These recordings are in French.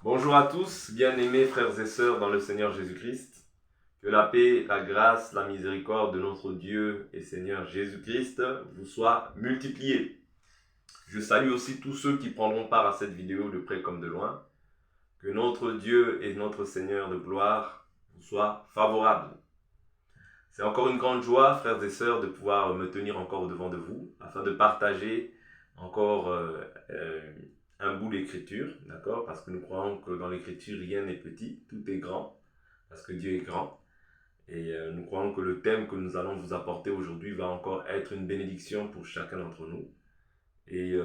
Bonjour à tous, bien-aimés frères et sœurs dans le Seigneur Jésus-Christ. Que la paix, la grâce, la miséricorde de notre Dieu et Seigneur Jésus-Christ vous soient multipliées. Je salue aussi tous ceux qui prendront part à cette vidéo de près comme de loin. Que notre Dieu et notre Seigneur de gloire vous soient favorables. C'est encore une grande joie, frères et sœurs, de pouvoir me tenir encore au devant de vous, afin de partager encore un bout d'écriture, d'accord? Parce que nous croyons que dans l'écriture, rien n'est petit, tout est grand, parce que Dieu est grand. Et nous croyons que le thème que nous allons vous apporter aujourd'hui va encore être une bénédiction pour chacun d'entre nous. Et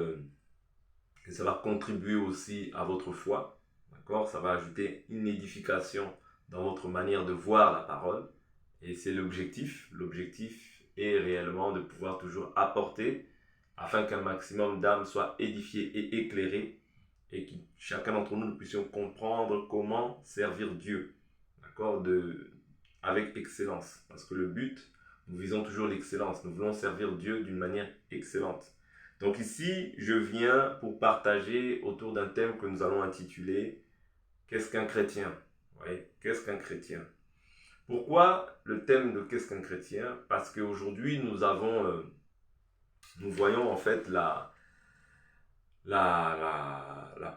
ça va contribuer aussi à votre foi, d'accord? Ça va ajouter une édification dans votre manière de voir la parole. Et c'est l'objectif. L'objectif est réellement de pouvoir toujours apporter afin qu'un maximum d'âmes soient édifiées et éclairées et que chacun d'entre nous puissions comprendre comment servir Dieu, d'accord, avec excellence. Parce que le but, nous visons toujours l'excellence. Nous voulons servir Dieu d'une manière excellente. Donc ici, je viens pour partager autour d'un thème que nous allons intituler « Qu'est-ce qu'un chrétien ?» Ouais, qu'est-ce qu'un chrétien? Pourquoi le thème de qu'est-ce qu'un chrétien? Parce qu'aujourd'hui, nous voyons en fait la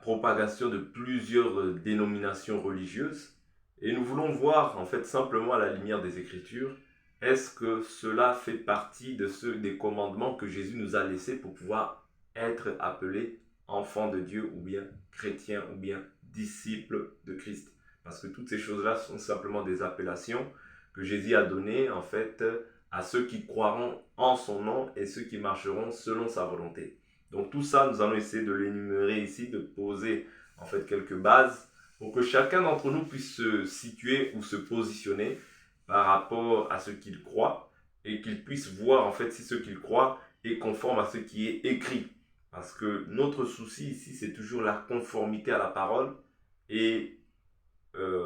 propagation de plusieurs dénominations religieuses et nous voulons voir en fait simplement à la lumière des Écritures, est-ce que cela fait partie des commandements que Jésus nous a laissés pour pouvoir être appelés enfants de Dieu ou bien chrétiens ou bien disciples de Christ? Parce que toutes ces choses-là sont simplement des appellations que Jésus a données en fait à ceux qui croiront en son nom et ceux qui marcheront selon sa volonté. Donc tout ça, nous allons essayer de l'énumérer ici, de poser en fait quelques bases pour que chacun d'entre nous puisse se situer ou se positionner par rapport à ce qu'il croit et qu'il puisse voir en fait si ce qu'il croit est conforme à ce qui est écrit. Parce que notre souci ici, c'est toujours la conformité à la parole et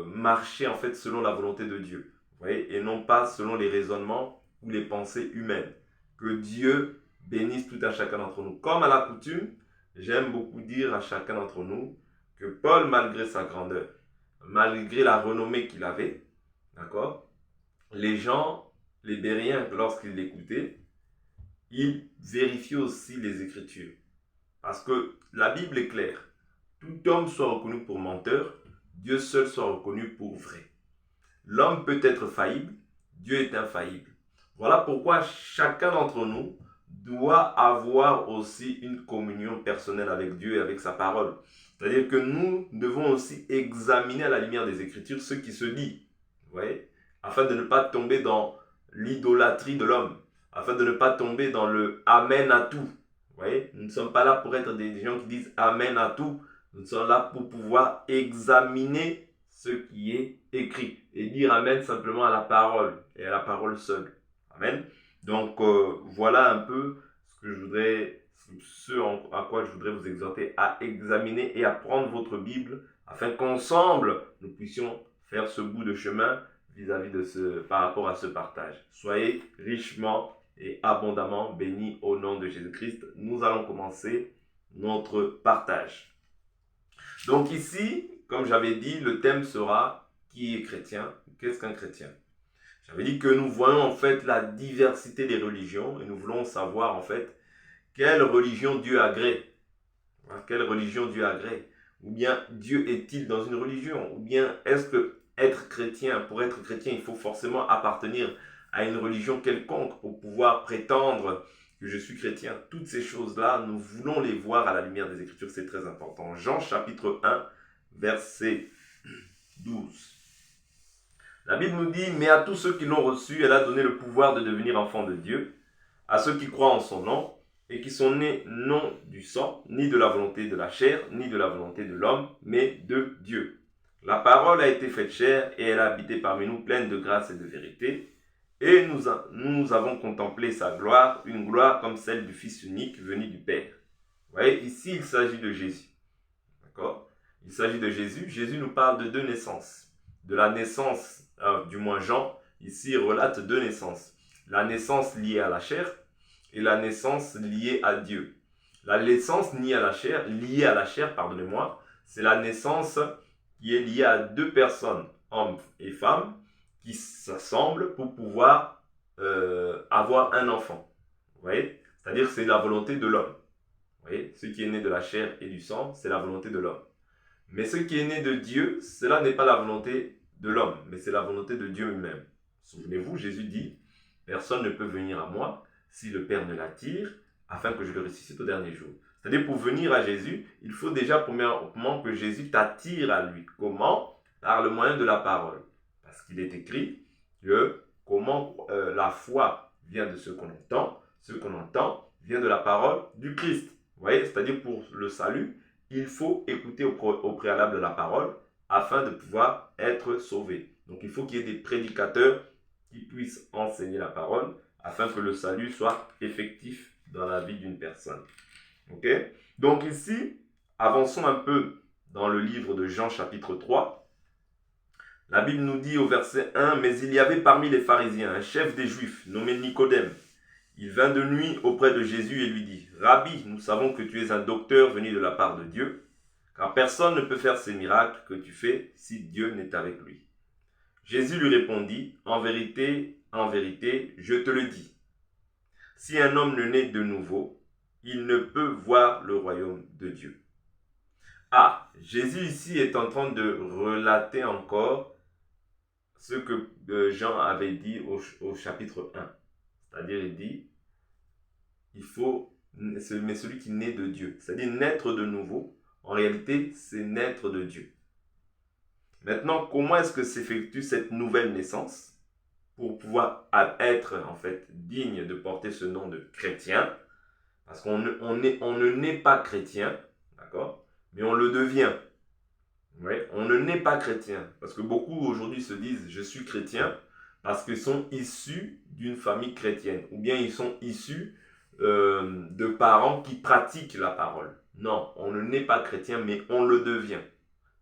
marcher en fait selon la volonté de Dieu, vous voyez, et non pas selon les raisonnements ou les pensées humaines. Que Dieu bénisse tout à chacun d'entre nous. Comme à la coutume, j'aime beaucoup dire à chacun d'entre nous que Paul, malgré sa grandeur, malgré la renommée qu'il avait, d'accord, les gens, les Bériens, lorsqu'ils l'écoutaient, ils vérifiaient aussi les Écritures. Parce que la Bible est claire. Tout homme soit reconnu pour menteur, Dieu seul soit reconnu pour vrai. L'homme peut être faillible, Dieu est infaillible. Voilà pourquoi chacun d'entre nous doit avoir aussi une communion personnelle avec Dieu et avec sa parole. C'est-à-dire que nous devons aussi examiner à la lumière des Écritures ce qui se dit, vous voyez, afin de ne pas tomber dans l'idolâtrie de l'homme, afin de ne pas tomber dans le « amen à tout ». Vous voyez, nous ne sommes pas là pour être des gens qui disent « amen à tout ». Nous sommes là pour pouvoir examiner ce qui est écrit et dire amen simplement à la parole et à la parole seule. Amen. Donc voilà un peu à quoi je voudrais vous exhorter à examiner et à prendre votre Bible afin qu'ensemble nous puissions faire ce bout de chemin par rapport à ce partage. Soyez richement et abondamment bénis au nom de Jésus-Christ. Nous allons commencer notre partage. Donc ici, comme j'avais dit, le thème sera « Qui est chrétien ?» Qu'est-ce qu'un chrétien? J'avais dit que nous voyons en fait la diversité des religions et nous voulons savoir en fait quelle religion Dieu agrée. Quelle religion Dieu agrée? Ou bien Dieu est-il dans une religion? Ou bien est-ce que pour être chrétien, il faut forcément appartenir à une religion quelconque pour pouvoir prétendre que je suis chrétien? Toutes ces choses-là, nous voulons les voir à la lumière des Écritures, c'est très important. Jean chapitre 1, verset 12. La Bible nous dit « Mais à tous ceux qui l'ont reçu, elle a donné le pouvoir de devenir enfants de Dieu, à ceux qui croient en son nom, et qui sont nés non du sang, ni de la volonté de la chair, ni de la volonté de l'homme, mais de Dieu. La parole a été faite chair, et elle a habité parmi nous pleine de grâce et de vérité. Et nous avons contemplé sa gloire, une gloire comme celle du Fils unique venu du Père. » Vous voyez, ici il s'agit de Jésus. D'accord? Il s'agit de Jésus. Jésus nous parle de deux naissances. De la naissance, du moins Jean, ici relate deux naissances. La naissance liée à la chair et la naissance liée à Dieu. La naissance liée à la chair, pardonnez-moi, c'est la naissance qui est lié à deux personnes, hommes et femmes, qui s'assemblent pour pouvoir avoir un enfant. Vous voyez? C'est-à-dire que c'est la volonté de l'homme. Vous voyez? Ce qui est né de la chair et du sang, c'est la volonté de l'homme. Mais ce qui est né de Dieu, cela n'est pas la volonté de l'homme, mais c'est la volonté de Dieu lui-même. Souvenez-vous, Jésus dit, personne ne peut venir à moi si le Père ne l'attire, afin que je le ressuscite au dernier jour. C'est-à-dire, pour venir à Jésus, il faut déjà premièrement que Jésus t'attire à lui. Comment? Par le moyen de la parole. Parce qu'il est écrit que la foi vient de ce qu'on entend vient de la parole du Christ. Vous voyez? C'est-à-dire, pour le salut, il faut écouter au préalable la parole afin de pouvoir être sauvé. Donc, il faut qu'il y ait des prédicateurs qui puissent enseigner la parole afin que le salut soit effectif dans la vie d'une personne. Ok? Donc ici, avançons un peu dans le livre de Jean chapitre 3. La Bible nous dit au verset 1, « Mais il y avait parmi les pharisiens un chef des Juifs nommé Nicodème. Il vint de nuit auprès de Jésus et lui dit, « Rabbi, nous savons que tu es un docteur venu de la part de Dieu, car personne ne peut faire ces miracles que tu fais si Dieu n'est avec lui. » Jésus lui répondit, « En vérité, je te le dis. Si un homme ne naît de nouveau, il ne peut voir le royaume de Dieu. » Ah, Jésus ici est en train de relater encore ce que Jean avait dit au chapitre 1. C'est-à-dire, il dit, mais celui qui naît de Dieu. C'est-à-dire, naître de nouveau, en réalité, c'est naître de Dieu. Maintenant, comment est-ce que s'effectue cette nouvelle naissance pour pouvoir être en fait digne de porter ce nom de chrétien? Parce qu'on ne naît pas chrétien, d'accord? Mais on le devient. Ouais, on ne naît pas chrétien. Parce que beaucoup aujourd'hui se disent « je suis chrétien » parce qu'ils sont issus d'une famille chrétienne. Ou bien ils sont issus de parents qui pratiquent la parole. Non, on ne naît pas chrétien, mais on le devient.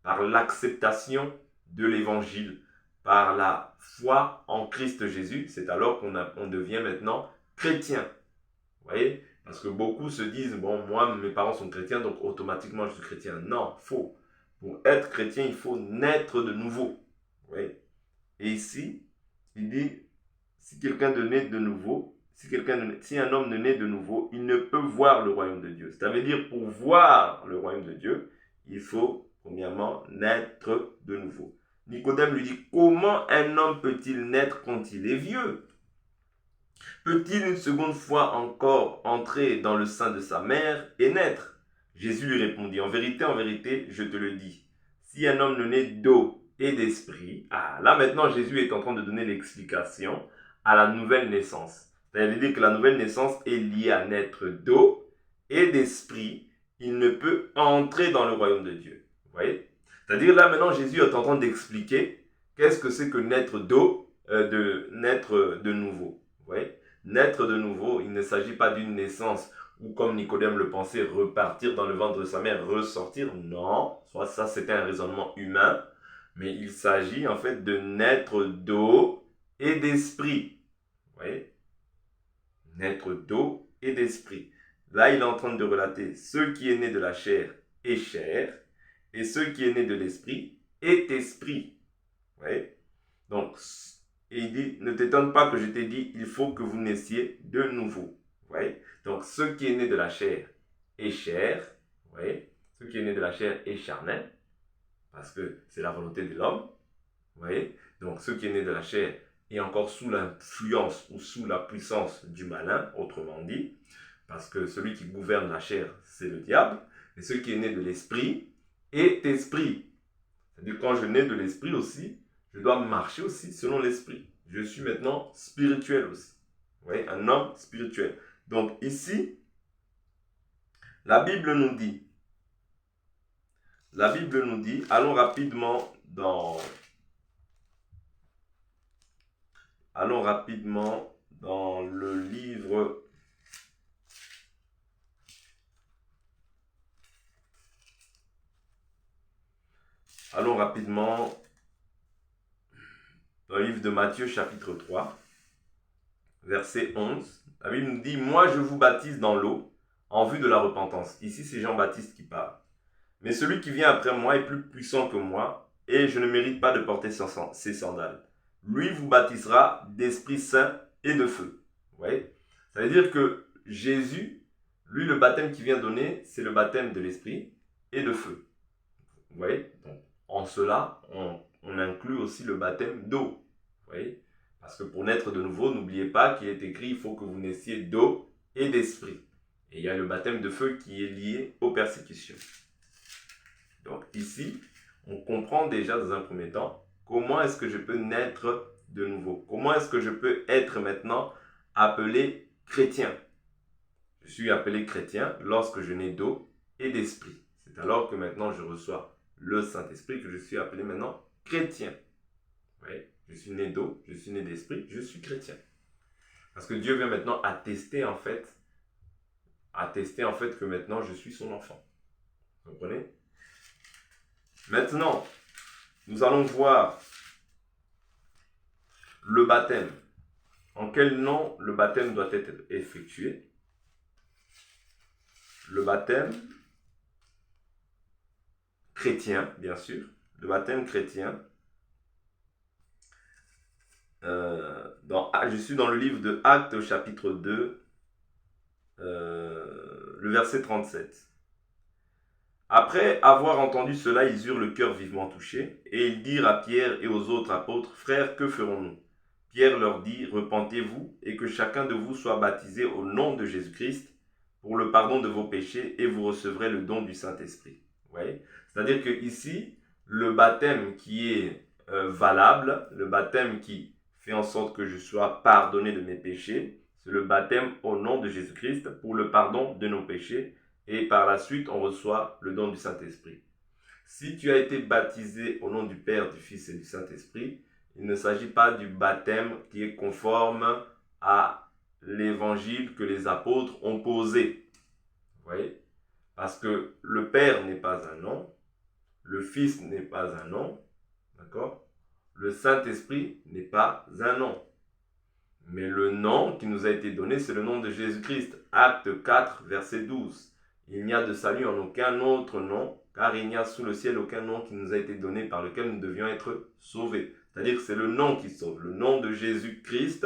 Par l'acceptation de l'évangile, par la foi en Christ Jésus, c'est alors qu'on devient maintenant chrétien. Vous voyez? Parce que beaucoup se disent, bon, moi, mes parents sont chrétiens, donc automatiquement je suis chrétien. Non, faux. Pour être chrétien, il faut naître de nouveau. Vous voyez? Et ici, il dit, si quelqu'un ne naît de nouveau, si un homme ne naît de nouveau, il ne peut voir le royaume de Dieu. Ça veut dire, pour voir le royaume de Dieu, il faut, premièrement, naître de nouveau. Nicodème lui dit, comment un homme peut-il naître quand il est vieux? Peut-il une seconde fois encore entrer dans le sein de sa mère et naître? Jésus lui répondit, en vérité, je te le dis, si un homme ne naît d'eau et d'esprit, là maintenant Jésus est en train de donner l'explication à la nouvelle naissance. C'est-à-dire que la nouvelle naissance est liée à naître d'eau et d'esprit. Il ne peut entrer dans le royaume de Dieu. Vous voyez? C'est-à-dire là maintenant Jésus est en train d'expliquer qu'est-ce que c'est que naître d'eau, naître de nouveau. Vous voyez? Naître de nouveau, il ne s'agit pas d'une naissance ou comme Nicodème le pensait, repartir dans le ventre de sa mère, ressortir. Non, soit ça c'était un raisonnement humain, mais il s'agit en fait de naître d'eau et d'esprit. Vous voyez? Naître d'eau et d'esprit. Là, il est en train de relater ce qui est né de la chair est chair, et ce qui est né de l'esprit est esprit. Vous voyez? Donc, et il dit, ne t'étonne pas que je t'ai dit, il faut que vous naissiez de nouveau. Vous voyez? Donc, ce qui est né de la chair est chair. Vous voyez? Ce qui est né de la chair est charnel, parce que c'est la volonté de l'homme. Vous voyez? Donc, ce qui est né de la chair est encore sous l'influence ou sous la puissance du malin, autrement dit, parce que celui qui gouverne la chair, c'est le diable. Et ce qui est né de l'esprit est esprit. C'est-à-dire, quand je nais de l'esprit aussi, je dois marcher aussi selon l'esprit. Je suis maintenant spirituel aussi. Vous voyez, un homme spirituel. Donc ici, la Bible nous dit, allons rapidement dans le livre de Matthieu chapitre 3, verset 11. La Bible nous dit, « Moi je vous baptise dans l'eau en vue de la repentance. » Ici c'est Jean-Baptiste qui parle. « Mais celui qui vient après moi est plus puissant que moi, et je ne mérite pas de porter ses sandales. Lui vous baptisera d'Esprit Saint et de feu. Vous voyez? Ça veut dire que Jésus, lui, le baptême qu'il vient donner, c'est le baptême de l'Esprit et de feu. Vous voyez? Donc, en cela, on inclut aussi le baptême d'eau. Vous voyez? Parce que pour naître de nouveau, n'oubliez pas qu'il est écrit, il faut que vous naissiez d'eau et d'esprit. Et il y a le baptême de feu qui est lié aux persécutions. Donc ici, on comprend déjà dans un premier temps comment est-ce que je peux naître de nouveau. Comment est-ce que je peux être maintenant appelé chrétien. Je suis appelé chrétien lorsque je nais d'eau et d'esprit. C'est alors que maintenant je reçois le Saint-Esprit que je suis appelé maintenant chrétien. Oui, je suis né d'eau, je suis né d'esprit, je suis chrétien. Parce que Dieu vient maintenant attester en fait que maintenant je suis son enfant. Vous comprenez? Maintenant, nous allons voir le baptême. En quel nom le baptême doit être effectué? Le baptême chrétien, bien sûr. Le baptême chrétien. Je suis dans le livre de Actes au chapitre 2, le verset 37. Après avoir entendu cela, ils eurent le cœur vivement touché, et ils dirent à Pierre et aux autres apôtres, « Frères, que ferons-nous » Pierre leur dit, « Repentez-vous, et que chacun de vous soit baptisé au nom de Jésus-Christ, pour le pardon de vos péchés, et vous recevrez le don du Saint-Esprit. » Vous voyez? C'est-à-dire que ici, le baptême qui est valable, le baptême qui fait en sorte que je sois pardonné de mes péchés, c'est le baptême au nom de Jésus-Christ pour le pardon de nos péchés. Et par la suite, on reçoit le don du Saint-Esprit. Si tu as été baptisé au nom du Père, du Fils et du Saint-Esprit, il ne s'agit pas du baptême qui est conforme à l'évangile que les apôtres ont posé. Vous voyez? Parce que le Père n'est pas un nom, le Fils n'est pas un nom, d'accord? Le Saint-Esprit n'est pas un nom. Mais le nom qui nous a été donné, c'est le nom de Jésus-Christ. Acte 4, verset 12. Il n'y a de salut en aucun autre nom, car il n'y a sous le ciel aucun nom qui nous a été donné par lequel nous devions être sauvés. C'est-à-dire que c'est le nom qui sauve. Le nom de Jésus-Christ,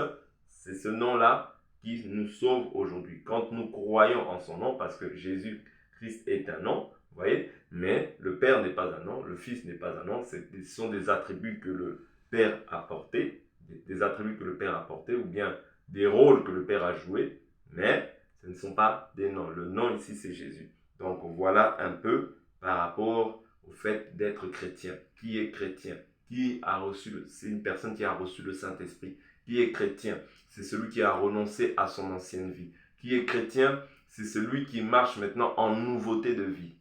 c'est ce nom-là qui nous sauve aujourd'hui. Quand nous croyons en son nom, parce que Jésus-Christ est un nom, vous voyez, mais le Père n'est pas un nom, le Fils n'est pas un nom, ce sont des attributs que le Père a portés, des attributs que le Père a portés, ou bien des rôles que le Père a joués, mais ce ne sont pas des noms. Le nom ici, c'est Jésus. Donc, voilà un peu par rapport au fait d'être chrétien. Qui est chrétien? C'est une personne qui a reçu le Saint-Esprit. Qui est chrétien? C'est celui qui a renoncé à son ancienne vie. Qui est chrétien? C'est celui qui marche maintenant en nouveauté de vie.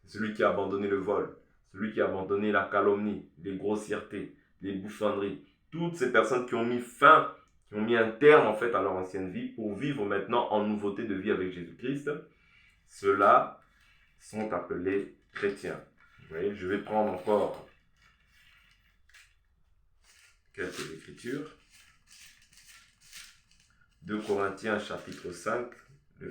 C'est celui qui a abandonné le vol, celui qui a abandonné la calomnie, les grossièretés, les bouffonneries. Toutes ces personnes qui ont mis fin, qui ont mis un terme en fait à leur ancienne vie pour vivre maintenant en nouveauté de vie avec Jésus-Christ, ceux-là sont appelés chrétiens. Vous voyez, je vais prendre encore quelques écritures. 2 Corinthiens chapitre 5, le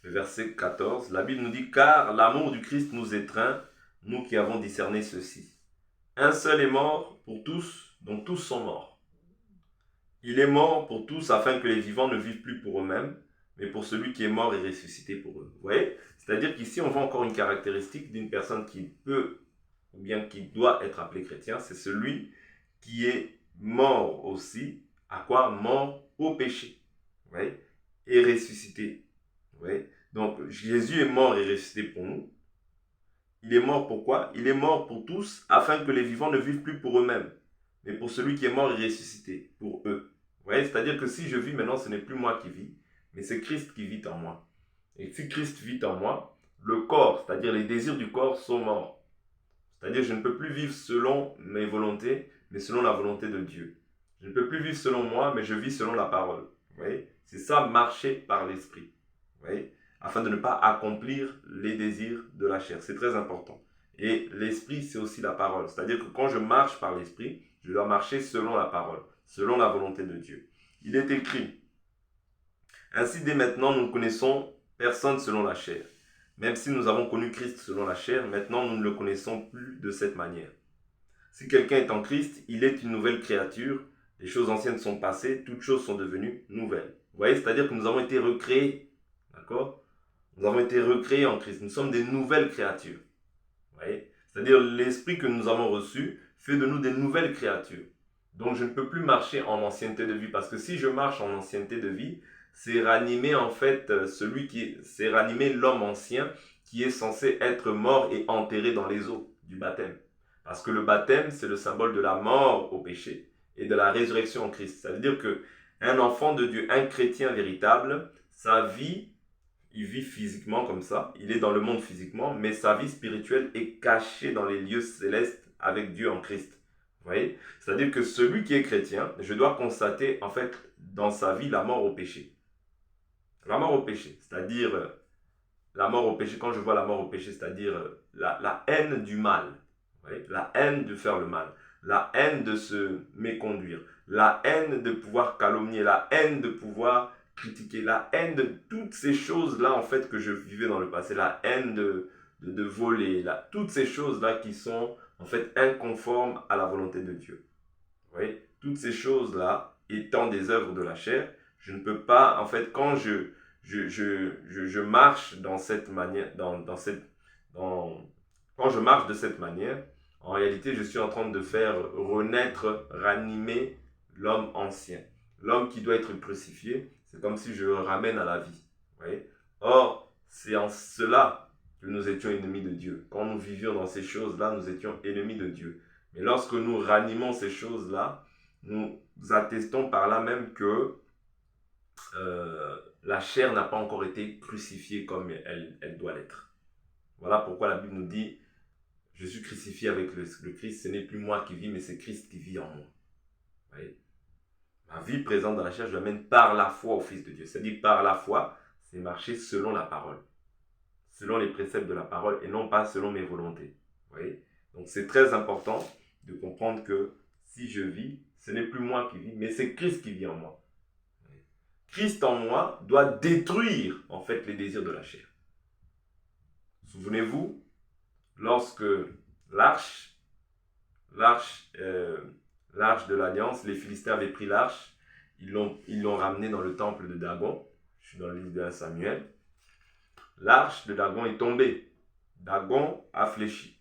verset 14. La Bible nous dit, « Car l'amour du Christ nous étreint, nous qui avons discerné ceci. Un seul est mort pour tous, donc tous sont morts. Il est mort pour tous afin que les vivants ne vivent plus pour eux-mêmes, mais pour celui qui est mort et ressuscité pour eux. » Vous voyez? C'est-à-dire qu'ici, on voit encore une caractéristique d'une personne qui peut, ou bien qui doit être appelé chrétien, c'est celui qui est mort aussi. À quoi? Mort au péché. Vous voyez? Et ressuscité. Vous voyez? Donc, Jésus est mort et ressuscité pour nous. Il est mort pourquoi? Il est mort pour tous, afin que les vivants ne vivent plus pour eux-mêmes, mais pour celui qui est mort et ressuscité, pour eux. Vous voyez? C'est-à-dire que si je vis maintenant, ce n'est plus moi qui vis, mais c'est Christ qui vit en moi. Et si Christ vit en moi, le corps, c'est-à-dire les désirs du corps, sont morts. C'est-à-dire que je ne peux plus vivre selon mes volontés, mais selon la volonté de Dieu. Je ne peux plus vivre selon moi, mais je vis selon la parole. Vous voyez? C'est ça, marcher par l'esprit. Vous voyez? Afin de ne pas accomplir les désirs de la chair. C'est très important. Et l'esprit, c'est aussi la parole. C'est-à-dire que quand je marche par l'esprit, je dois marcher selon la parole, selon la volonté de Dieu. Il est écrit, « Ainsi dès maintenant, nous connaissons personne selon la chair. Même si nous avons connu Christ selon la chair, maintenant nous ne le connaissons plus de cette manière. Si quelqu'un est en Christ, il est une nouvelle créature. Les choses anciennes sont passées, toutes choses sont devenues nouvelles. Vous voyez, c'est-à-dire que nous avons été recréés. D'accord? Nous avons été recréés en Christ. Nous sommes des nouvelles créatures. Vous voyez? C'est-à-dire l'esprit que nous avons reçu fait de nous des nouvelles créatures. Donc je ne peux plus marcher en ancienneté de vie, parce que si je marche en ancienneté de vie, c'est ranimer en fait c'est ranimer l'homme ancien qui est censé être mort et enterré dans les eaux du baptême. Parce que le baptême, c'est le symbole de la mort au péché et de la résurrection en Christ. Ça veut dire que un enfant de Dieu, un chrétien véritable, sa vie, il vit physiquement comme ça, il est dans le monde physiquement, mais sa vie spirituelle est cachée dans les lieux célestes avec Dieu en Christ. Vous voyez? C'est-à-dire que celui qui est chrétien, je dois constater en fait dans sa vie la mort au péché. La mort au péché, c'est-à-dire la mort au péché, quand je vois la mort au péché, c'est-à-dire la haine du mal, vous voyez? La haine de faire le mal, la haine de se méconduire, la haine de pouvoir calomnier, la haine de pouvoir critiquer, la haine de toutes ces choses-là en fait que je vivais dans le passé, la haine de voler, toutes ces choses-là qui sont en fait inconformes à la volonté de Dieu. Vous voyez? Toutes ces choses-là étant des œuvres de la chair, je ne peux pas, en fait, quand je marche dans cette manière, quand je marche de cette manière, en réalité, je suis en train de faire renaître, ranimer l'homme ancien. L'homme qui doit être crucifié, c'est comme si je le ramène à la vie. Vous voyez? Or, c'est en cela que nous étions ennemis de Dieu. Quand nous vivions dans ces choses-là, nous étions ennemis de Dieu. Mais lorsque nous ranimons ces choses-là, nous attestons par là même que la chair n'a pas encore été crucifiée comme elle doit l'être. Voilà pourquoi la Bible nous dit, je suis crucifié avec le Christ, ce n'est plus moi qui vis, mais c'est Christ qui vit en moi. Vous voyez? Ma vie présente dans la chair, je l'amène par la foi au Fils de Dieu. C'est-à-dire par la foi, c'est marcher selon la parole, selon les préceptes de la parole et non pas selon mes volontés. Vous voyez? Donc c'est très important de comprendre que si je vis, ce n'est plus moi qui vis, mais c'est Christ qui vit en moi. Christ en moi doit détruire en fait les désirs de la chair. Souvenez-vous, lorsque l'arche de l'Alliance, les Philistins avaient pris l'arche, ils l'ont ramenée dans le temple de Dagon. Je suis dans le livre de Samuel. L'arche de Dagon est tombée. Dagon a fléchi.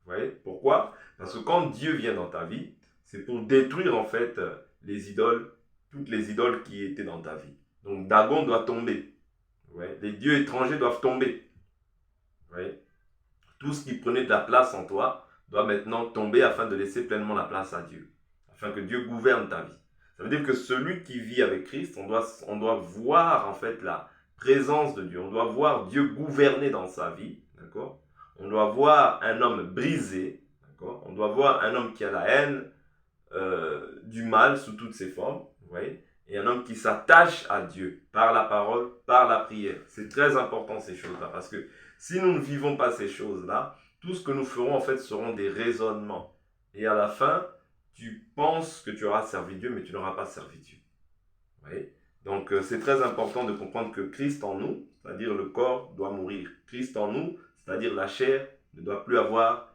Vous voyez? Pourquoi? Parce que quand Dieu vient dans ta vie, c'est pour détruire en fait les idoles, toutes les idoles qui étaient dans ta vie. Donc Dagon doit tomber. Vous voyez? Les dieux étrangers doivent tomber. Vous voyez? Tout ce qui prenait de la place en toi doit maintenant tomber afin de laisser pleinement la place à Dieu. Afin que Dieu gouverne ta vie. Ça veut dire que celui qui vit avec Christ, on doit voir en fait la présence de Dieu. On doit voir Dieu gouverner dans sa vie. D'accord? On doit voir un homme brisé. D'accord? On doit voir un homme qui a la haine du mal sous toutes ses formes. Vous voyez? Et un homme qui s'attache à Dieu par la parole, par la prière. C'est très important ces choses-là, parce que si nous ne vivons pas ces choses-là, tout ce que nous ferons en fait seront des raisonnements. Et à la fin, tu penses que tu auras servi Dieu, mais tu n'auras pas servi Dieu. Vous voyez? Donc c'est très important de comprendre que Christ en nous, c'est-à-dire le corps, doit mourir. Christ en nous, c'est-à-dire la chair, ne doit plus avoir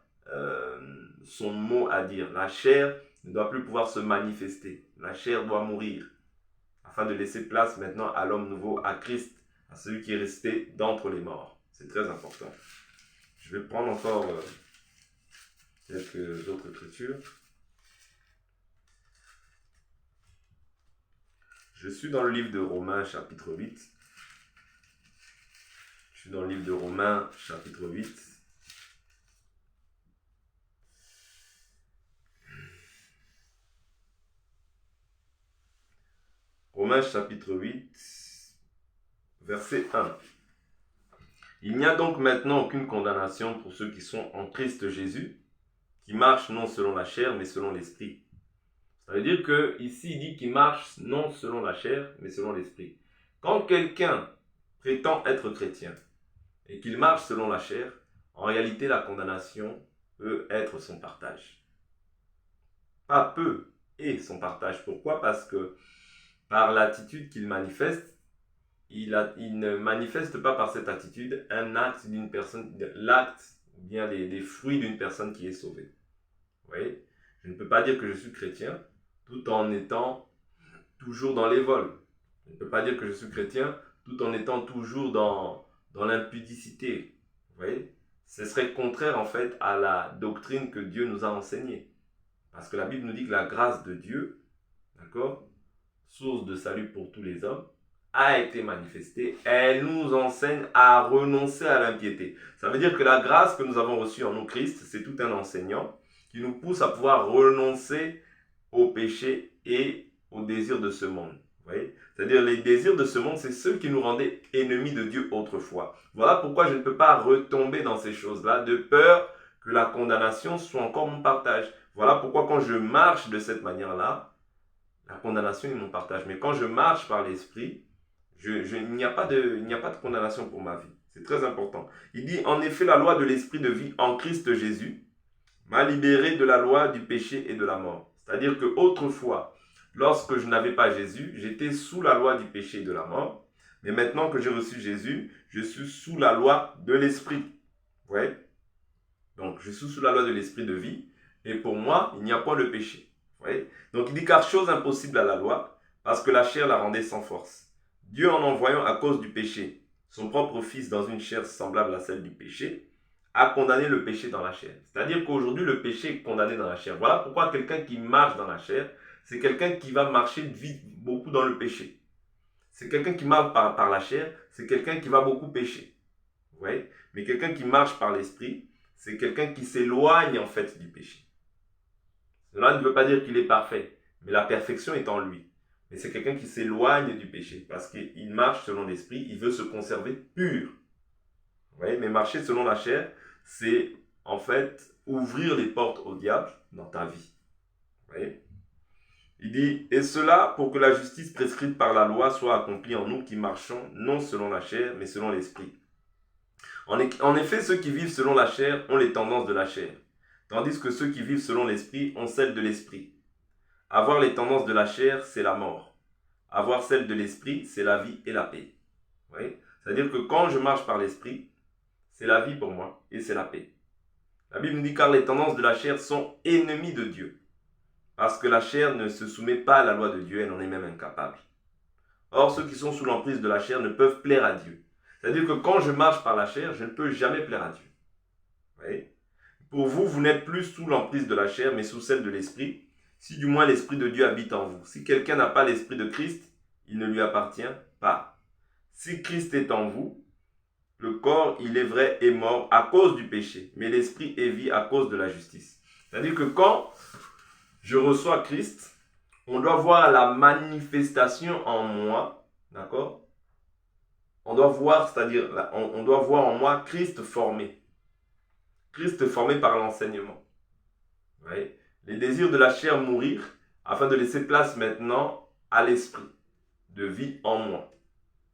son mot à dire. La chair ne doit plus pouvoir se manifester. La chair doit mourir, afin de laisser place maintenant à l'homme nouveau, à Christ, à celui qui est resté d'entre les morts. C'est très important. Je vais prendre encore quelques autres écritures. Je suis dans le livre de Romains, chapitre 8. Je suis dans le livre de Romains, chapitre 8. Romains, chapitre 8, verset 1. Il n'y a donc maintenant aucune condamnation pour ceux qui sont en Christ Jésus, qui marchent non selon la chair, mais selon l'esprit. Ça veut dire que ici il dit qu'il marche non selon la chair, mais selon l'esprit. Quand quelqu'un prétend être chrétien et qu'il marche selon la chair, en réalité la condamnation peut être son partage. Pas peu, et son partage. Pourquoi? Parce que par l'attitude qu'il manifeste, il ne manifeste pas par cette attitude un acte d'une personne, l'acte ou bien les fruits d'une personne qui est sauvée. Vous voyez? Je ne peux pas dire que je suis chrétien tout en étant toujours dans les vols. Je ne peux pas dire que je suis chrétien tout en étant toujours dans l'impudicité. Vous voyez? Ce serait contraire en fait à la doctrine que Dieu nous a enseignée. Parce que la Bible nous dit que la grâce de Dieu, d'accord, source de salut pour tous les hommes, a été manifestée. Elle nous enseigne à renoncer à l'impiété. Ça veut dire que la grâce que nous avons reçue en nous Christ, c'est tout un enseignant qui nous pousse à pouvoir renoncer au péché et aux désirs de ce monde. Vous voyez? C'est-à-dire les désirs de ce monde, c'est ceux qui nous rendaient ennemis de Dieu autrefois. Voilà pourquoi je ne peux pas retomber dans ces choses-là, de peur que la condamnation soit encore mon partage. Voilà pourquoi quand je marche de cette manière-là, la condamnation est mon partage. Mais quand je marche par l'esprit, il n'y a pas de condamnation pour ma vie. C'est très important. Il dit, en effet, la loi de l'esprit de vie en Christ Jésus m'a libéré de la loi du péché et de la mort. C'est-à-dire que autrefois, lorsque je n'avais pas Jésus, j'étais sous la loi du péché et de la mort. Mais maintenant que j'ai reçu Jésus, je suis sous la loi de l'esprit. Vous voyez? Donc, je suis sous la loi de l'esprit de vie. Et pour moi, il n'y a point de péché. Vous voyez? Donc, il dit car chose impossible à la loi, parce que la chair la rendait sans force. Dieu, en envoyant à cause du péché son propre Fils dans une chair semblable à celle du péché, a condamné le péché dans la chair. C'est-à-dire qu'aujourd'hui, le péché est condamné dans la chair. Voilà pourquoi quelqu'un qui marche dans la chair, c'est quelqu'un qui va marcher beaucoup dans le péché. C'est quelqu'un qui marche par la chair, c'est quelqu'un qui va beaucoup pécher. Vous voyez? Mais quelqu'un qui marche par l'esprit, c'est quelqu'un qui s'éloigne en fait du péché. Cela ne veut pas dire qu'il est parfait, mais la perfection est en lui. Mais c'est quelqu'un qui s'éloigne du péché parce qu'il marche selon l'esprit, il veut se conserver pur. Vous voyez? Mais marcher selon la chair, c'est en fait ouvrir les portes au diable dans ta vie. Vous voyez? Il dit, et cela pour que la justice prescrite par la loi soit accomplie en nous qui marchons non selon la chair, mais selon l'esprit. En effet, ceux qui vivent selon la chair ont les tendances de la chair, tandis que ceux qui vivent selon l'esprit ont celles de l'esprit. Avoir les tendances de la chair, c'est la mort. Avoir celles de l'esprit, c'est la vie et la paix. Vous voyez? C'est-à-dire que quand je marche par l'esprit, c'est la vie pour moi et c'est la paix. La Bible nous dit car les tendances de la chair sont ennemies de Dieu. Parce que la chair ne se soumet pas à la loi de Dieu, elle en est même incapable. Or, ceux qui sont sous l'emprise de la chair ne peuvent plaire à Dieu. C'est-à-dire que quand je marche par la chair, je ne peux jamais plaire à Dieu. Vous voyez? Pour vous, vous n'êtes plus sous l'emprise de la chair, mais sous celle de l'esprit, si du moins l'esprit de Dieu habite en vous. Si quelqu'un n'a pas l'esprit de Christ, il ne lui appartient pas. Si Christ est en vous, le corps, il est vrai, est mort à cause du péché, mais l'esprit est vie à cause de la justice. C'est-à-dire que quand je reçois Christ, on doit voir la manifestation en moi, d'accord? On doit voir, c'est-à-dire, on doit voir en moi Christ formé. Christ formé par l'enseignement. Vous voyez? Les désirs de la chair mourir afin de laisser place maintenant à l'esprit de vie en moi.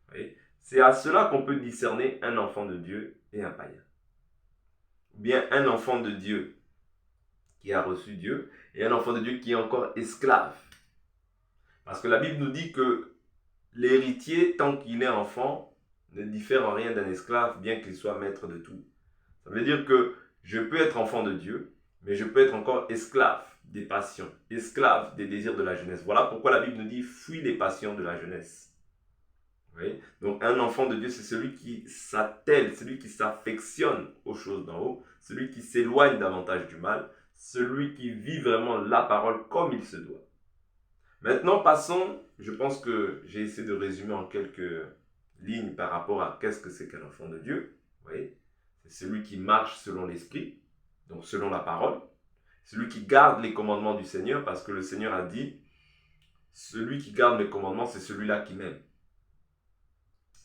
Vous voyez? C'est à cela qu'on peut discerner un enfant de Dieu et un païen. Ou bien un enfant de Dieu qui a reçu Dieu et un enfant de Dieu qui est encore esclave. Parce que la Bible nous dit que l'héritier, tant qu'il est enfant, ne diffère en rien d'un esclave, bien qu'il soit maître de tout. Ça veut dire que je peux être enfant de Dieu, mais je peux être encore esclave des passions, esclave des désirs de la jeunesse. Voilà pourquoi la Bible nous dit « fuis les passions de la jeunesse ». Vous voyez? Donc un enfant de Dieu, c'est celui qui s'attelle, celui qui s'affectionne aux choses d'en haut, celui qui s'éloigne davantage du mal, celui qui vit vraiment la parole comme il se doit. Maintenant, passons, je pense que j'ai essayé de résumer en quelques lignes par rapport à qu'est-ce que c'est qu'un enfant de Dieu. Vous voyez? C'est celui qui marche selon l'esprit, donc selon la parole. Celui qui garde les commandements du Seigneur, parce que le Seigneur a dit, celui qui garde mes commandements, c'est celui-là qui m'aime.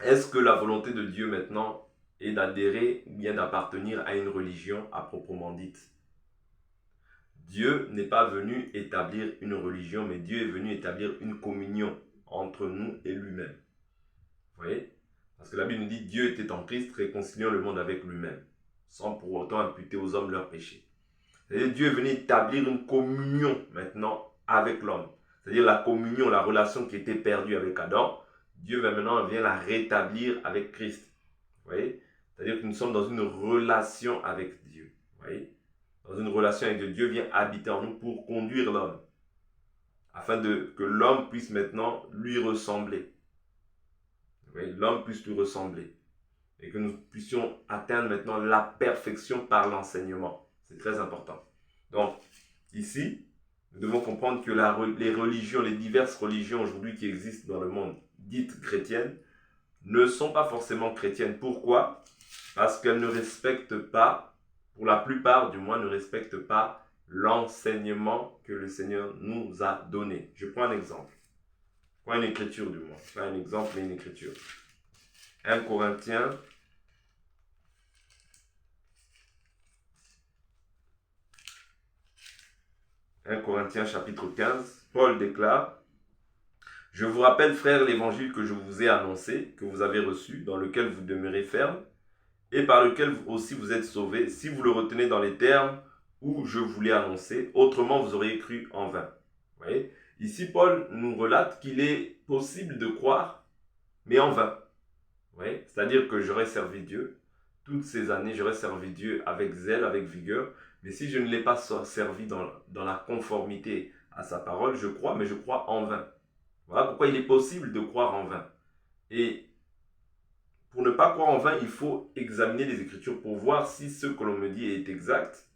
Est-ce que la volonté de Dieu maintenant est d'adhérer ou bien d'appartenir à une religion à proprement dite? Dieu n'est pas venu établir une religion, mais Dieu est venu établir une communion entre nous et lui-même. Vous voyez? Parce que la Bible nous dit Dieu était en Christ, réconciliant le monde avec lui-même, sans pour autant imputer aux hommes leurs péchés. C'est-à-dire Dieu est venu établir une communion maintenant avec l'homme. C'est-à-dire la communion, la relation qui était perdue avec Adam. Dieu vient la rétablir avec Christ. Vous voyez? C'est-à-dire que nous sommes dans une relation avec Dieu. Vous voyez? Dans une relation avec Dieu, Dieu vient habiter en nous pour conduire l'homme. Afin que l'homme puisse maintenant lui ressembler. Vous voyez? L'homme puisse lui ressembler. Et que nous puissions atteindre maintenant la perfection par l'enseignement. C'est très important. Donc, ici, nous devons comprendre que les religions, les diverses religions aujourd'hui qui existent dans le monde, dites chrétiennes, ne sont pas forcément chrétiennes. Pourquoi? Parce qu'elles ne respectent pas, pour la plupart du moins, ne respectent pas l'enseignement que le Seigneur nous a donné. Je prends un exemple. Pas une écriture du moins. Pas un exemple, mais une écriture. 1 Corinthiens. 1 Corinthiens chapitre 15, Paul déclare: « Je vous rappelle, frères, l'évangile que je vous ai annoncé, que vous avez reçu, dans lequel vous demeurez ferme, et par lequel aussi vous êtes sauvés, si vous le retenez dans les termes où je vous l'ai annoncé, autrement vous auriez cru en vain. » Vous voyez? Ici, Paul nous relate qu'il est possible de croire, mais en vain. Vous voyez? C'est-à-dire que j'aurais servi Dieu, toutes ces années, j'aurais servi Dieu avec zèle, avec vigueur, mais si je ne l'ai pas servi dans la conformité à sa parole, je crois, mais je crois en vain. Voilà pourquoi il est possible de croire en vain. Et pour ne pas croire en vain, il faut examiner les Écritures pour voir si ce que l'on me dit est exact,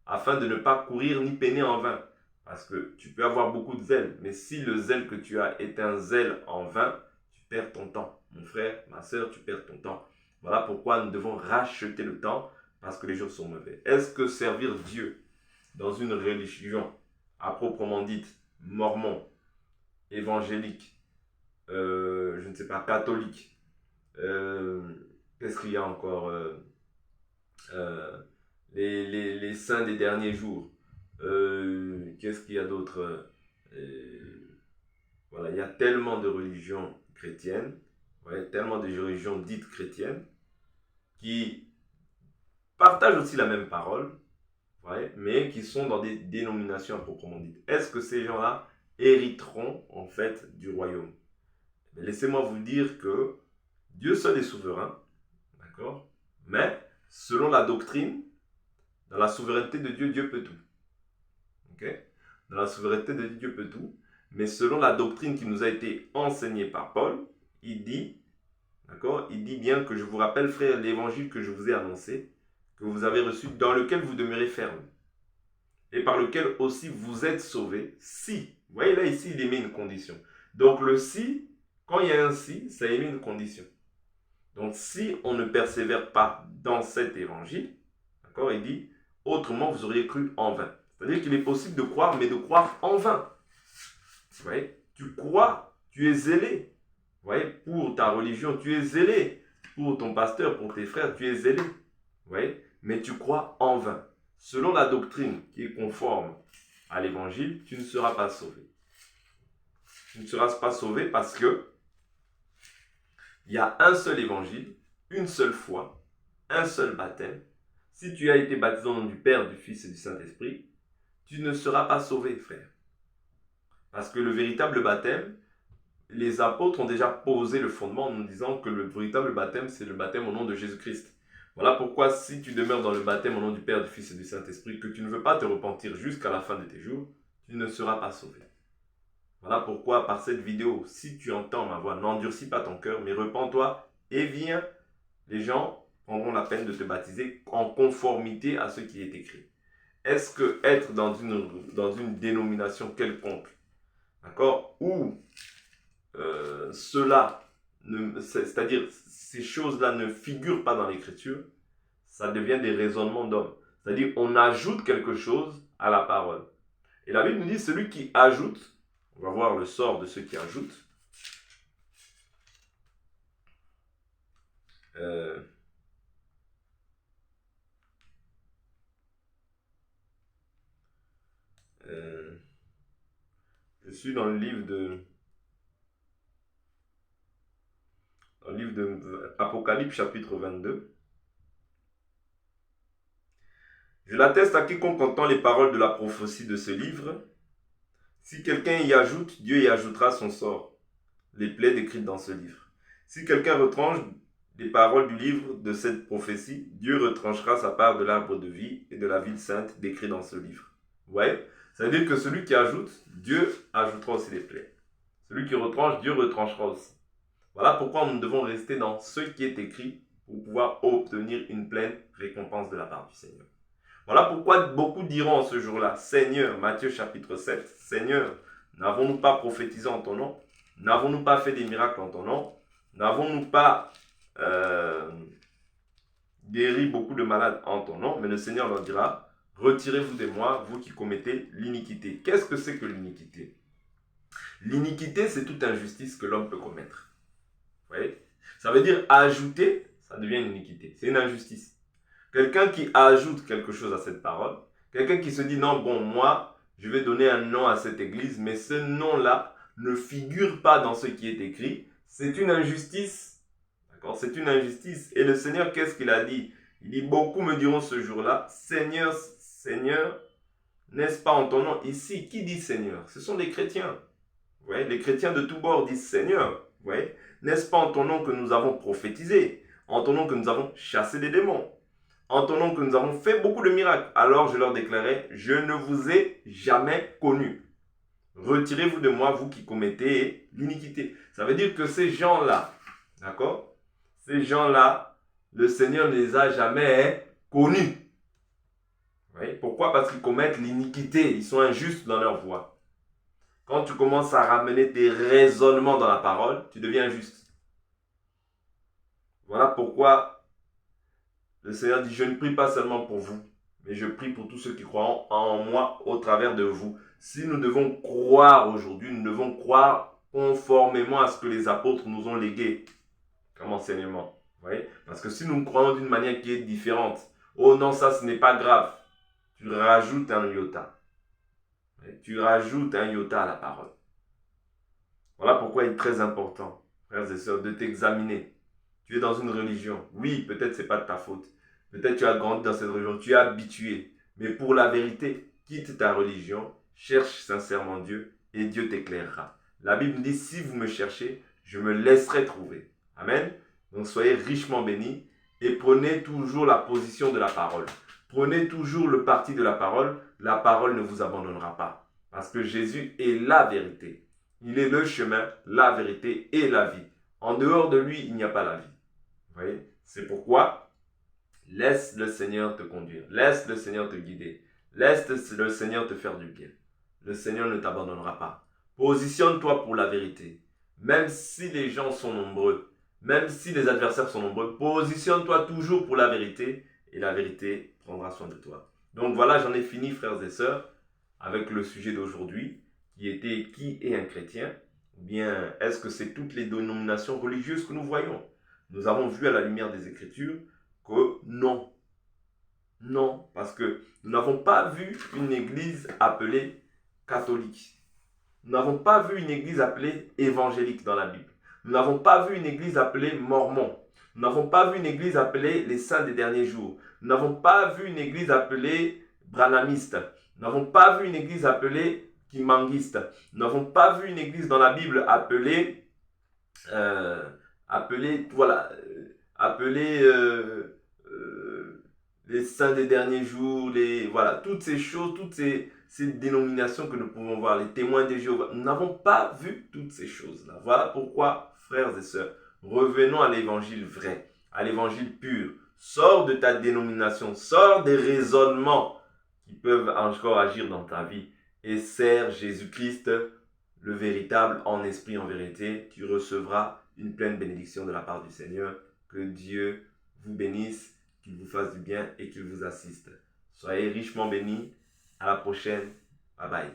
afin de ne pas courir ni peiner en vain. Parce que tu peux avoir beaucoup de zèle, mais si le zèle que tu as est un zèle en vain, tu perds ton temps. Mon frère, ma soeur, tu perds ton temps. Voilà pourquoi nous devons racheter le temps, parce que les jours sont mauvais. Est-ce que servir Dieu dans une religion à proprement dite mormon, évangélique, je ne sais pas, catholique, qu'est-ce qu'il y a encore, les saints des derniers jours, qu'est-ce qu'il y a d'autre, voilà, il y a tellement de religions chrétiennes, ouais, tellement de religions dites chrétiennes qui partagent aussi la même parole, ouais, mais qui sont dans des dénominations à proprement dites. Est-ce que ces gens-là hériteront en fait du royaume? Laissez-moi vous dire que Dieu seul est souverain, d'accord? Mais selon la doctrine, dans la souveraineté de Dieu, Dieu peut tout. Okay? Dans la souveraineté de Dieu peut tout, mais selon la doctrine qui nous a été enseignée par Paul, il dit, d'accord? Il dit bien que je vous rappelle, frère, l'évangile que je vous ai annoncé, que vous avez reçu, dans lequel vous demeurez ferme, et par lequel aussi vous êtes sauvés, si. Vous voyez là, ici, il émet une condition. Donc le si, quand il y a un si, ça émet une condition. Donc si on ne persévère pas dans cet évangile, d'accord, il dit, autrement vous auriez cru en vain. C'est-à-dire qu'il est possible de croire, mais de croire en vain. Vous voyez, tu crois, tu es zélé. Vous voyez, pour ta religion, tu es zélé. Pour ton pasteur, pour tes frères, tu es zélé. Vous voyez, mais tu crois en vain. Selon la doctrine qui est conforme à l'évangile, tu ne seras pas sauvé. Tu ne seras pas sauvé parce que il y a un seul évangile, une seule foi, un seul baptême. Si tu as été baptisé au nom du Père, du Fils et du Saint-Esprit, tu ne seras pas sauvé, frère. Parce que le véritable baptême, les apôtres ont déjà posé le fondement en nous disant que le véritable baptême, c'est le baptême au nom de Jésus-Christ. Voilà pourquoi si tu demeures dans le baptême au nom du Père, du Fils et du Saint-Esprit, que tu ne veux pas te repentir jusqu'à la fin de tes jours, tu ne seras pas sauvé. Voilà pourquoi par cette vidéo, si tu entends ma voix, n'endurcis pas ton cœur, mais repens-toi et viens. Les gens prendront la peine de te baptiser en conformité à ce qui est écrit. Est-ce que être dans une dénomination quelconque, d'accord, où c'est-à-dire ces choses-là ne figurent pas dans l'écriture, ça devient des raisonnements d'hommes. C'est-à-dire on ajoute quelque chose à la parole. Et la Bible nous dit celui qui ajoute, on va voir le sort de ceux qui ajoutent. Je suis dans le livre de Apocalypse chapitre 22. Je l'atteste à quiconque entend les paroles de la prophétie de ce livre. Si quelqu'un y ajoute, Dieu y ajoutera son sort. les plaies décrites dans ce livre. Si quelqu'un retranche des paroles du livre de cette prophétie, Dieu retranchera sa part de l'arbre de vie et de la ville sainte décrit dans ce livre. Ouais, ça veut dire que celui qui ajoute, Dieu ajoutera aussi les plaies. Celui qui retranche, Dieu retranchera aussi. Voilà pourquoi nous devons rester dans ce qui est écrit pour pouvoir obtenir une pleine récompense de la part du Seigneur. Voilà pourquoi beaucoup diront en ce jour-là, Seigneur, Matthieu chapitre 7, Seigneur, n'avons-nous pas prophétisé en ton nom? N'avons-nous pas fait des miracles en ton nom? N'avons-nous pas guéri beaucoup de malades en ton nom? Mais le Seigneur leur dira, retirez-vous de moi, vous qui commettez l'iniquité. Qu'est-ce que c'est que l'iniquité? L'iniquité, c'est toute injustice que l'homme peut commettre. Vous voyez? Ça veut dire ajouter, ça devient une iniquité. C'est une injustice. Quelqu'un qui ajoute quelque chose à cette parole, quelqu'un qui se dit, non, bon, moi, je vais donner un nom à cette église, mais ce nom-là ne figure pas dans ce qui est écrit. C'est une injustice. D'accord? C'est une injustice. Et le Seigneur, qu'est-ce qu'il a dit? Il dit, beaucoup me diront ce jour-là, Seigneur, Seigneur, n'est-ce pas en ton nom? Ici, qui dit Seigneur? Ce sont les chrétiens. Vous voyez? Les chrétiens de tous bords disent Seigneur. Vous voyez? N'est-ce pas en ton nom que nous avons prophétisé? En ton nom que nous avons chassé des démons? En ton nom que nous avons fait beaucoup de miracles? Alors je leur déclarais, je ne vous ai jamais connus. Retirez-vous de moi, vous qui commettez l'iniquité. Ça veut dire que ces gens-là, d'accord? Ces gens-là, le Seigneur ne les a jamais connus. Oui. Pourquoi? Parce qu'ils commettent l'iniquité. Ils sont injustes dans leur voie. Quand tu commences à ramener tes raisonnements dans la parole, tu deviens injuste. Voilà pourquoi le Seigneur dit, je ne prie pas seulement pour vous, mais je prie pour tous ceux qui croient en moi au travers de vous. Si nous devons croire aujourd'hui, nous devons croire conformément à ce que les apôtres nous ont légué comme enseignement. Vous voyez? Parce que si nous croyons d'une manière qui est différente, oh non, ça ce n'est pas grave, tu rajoutes un iota. Tu rajoutes un iota à la parole. Voilà pourquoi il est très important, frères et sœurs, de t'examiner. Tu es dans une religion. Oui, peut-être ce n'est pas de ta faute. Peut-être tu as grandi dans cette religion, tu es habitué. Mais pour la vérité, quitte ta religion, cherche sincèrement Dieu et Dieu t'éclairera. La Bible dit, si vous me cherchez, je me laisserai trouver. Amen. Donc soyez richement bénis et prenez toujours la position de la parole. Prenez toujours le parti de la parole ne vous abandonnera pas. Parce que Jésus est la vérité. Il est le chemin, la vérité et la vie. En dehors de lui, il n'y a pas la vie. Vous voyez? C'est pourquoi, laisse le Seigneur te conduire. Laisse le Seigneur te guider. Laisse le Seigneur te faire du bien. Le Seigneur ne t'abandonnera pas. Positionne-toi pour la vérité. Même si les gens sont nombreux, même si les adversaires sont nombreux, positionne-toi toujours pour la vérité et la vérité prendra soin de toi. Donc voilà, j'en ai fini, frères et sœurs, avec le sujet d'aujourd'hui, qui était qui est un chrétien? Ou bien est-ce que c'est toutes les dénominations religieuses que nous voyons? Nous avons vu à la lumière des Écritures que non. Non, parce que nous n'avons pas vu une église appelée catholique. Nous n'avons pas vu une église appelée évangélique dans la Bible. Nous n'avons pas vu une église appelée mormon. Nous n'avons pas vu une église appelée les saints des derniers jours. Nous n'avons pas vu une église appelée branhamiste. Nous n'avons pas vu une église appelée kimangiste. Nous n'avons pas vu une église dans la Bible appelée les saints des derniers jours, voilà, toutes ces choses, toutes ces dénominations que nous pouvons voir, les témoins de Jéhovah. Nous n'avons pas vu toutes ces choses-là. Voilà pourquoi, frères et sœurs, revenons à l'évangile vrai, à l'évangile pur. Sors de ta dénomination, sors des raisonnements qui peuvent encore agir dans ta vie et sers Jésus-Christ, le véritable, en esprit, en vérité. Tu recevras une pleine bénédiction de la part du Seigneur. Que Dieu vous bénisse, qu'il vous fasse du bien et qu'il vous assiste. Soyez richement bénis. À la prochaine. Bye bye.